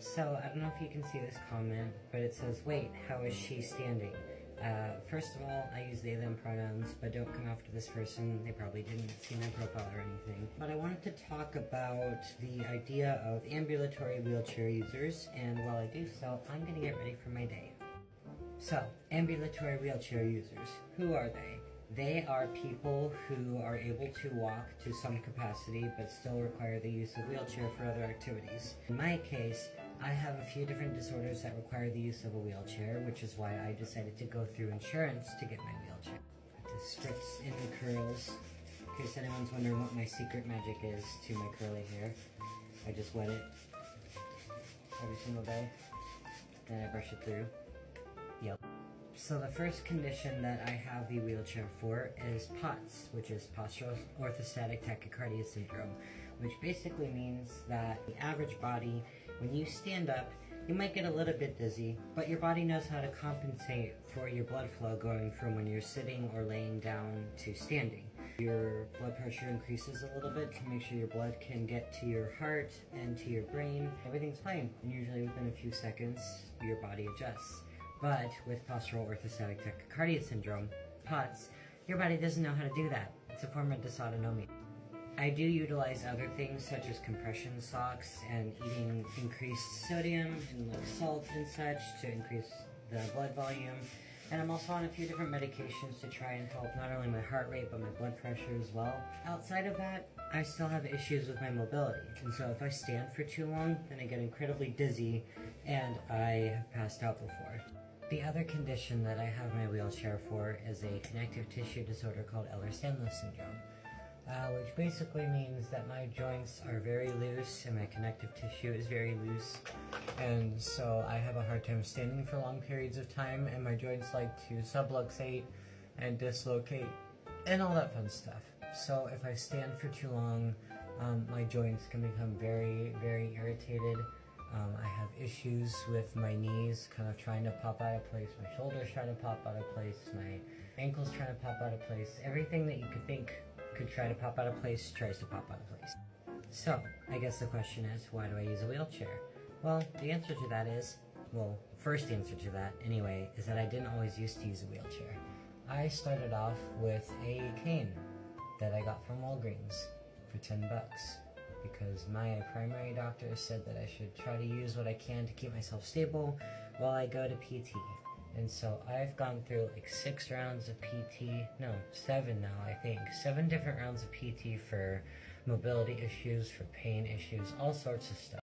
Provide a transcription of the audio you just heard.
So, I don't know if you can see this comment, but it says, wait, how is she standing? First of all, I use they, them pronouns, but don't come after this person. They probably didn't see my profile or anything. But I wanted to talk about the idea of ambulatory wheelchair users, and while I do so, I'm gonna get ready for my day. So, ambulatory wheelchair users, who are they? They are people who are able to walk to some capacity but still require the use of wheelchair for other activities. In my case, I have a few different disorders that require the use of a wheelchair, which is why I decided to go through insurance to get my wheelchair. To spritz in the curls, in case anyone's wondering what my secret magic is to my curly hair. I just wet it every single day, then I brush it through. Yep. So the first condition that I have the wheelchair for is POTS, which is postural orthostatic tachycardia syndrome, which basically means that the average body, when you stand up, you might get a little bit dizzy, but your body knows how to compensate for your blood flow going from when you're sitting or laying down to standing. Your blood pressure increases a little bit to make sure your blood can get to your heart and to your brain. Everything's fine, and usually within a few seconds, your body adjusts. But with postural orthostatic tachycardia syndrome, POTS, your body doesn't know how to do that. It's a form of dysautonomia. I do utilize other things such as compression socks and eating increased sodium and like salt and such to increase the blood volume. And I'm also on a few different medications to try and help not only my heart rate but my blood pressure as well. Outside of that, I still have issues with my mobility. And so if I stand for too long, then I get incredibly dizzy and I have passed out before. The other condition that I have my wheelchair for is a connective tissue disorder called Ehlers-Danlos syndrome, which basically means that my joints are very loose and my connective tissue is very loose, and so I have a hard time standing for long periods of time, and my joints like to subluxate and dislocate and all that fun stuff. So if I stand for too long, my joints can become very, very irritated. I have issues with my knees kind of trying to pop out of place, my shoulders trying to pop out of place, my ankles trying to pop out of place. Everything that you could think could try to pop out of place tries to pop out of place. So, I guess the question is, why do I use a wheelchair? Well, the answer to that is, first answer to that anyway, is that I didn't always used to use a wheelchair. I started off with a cane that I got from Walgreens for $10. Because my primary doctor said that I should try to use what I can to keep myself stable while I go to PT. And so I've gone through like 6 rounds of PT, no, 7 now I think, 7 different rounds of PT for mobility issues, for pain issues, all sorts of stuff.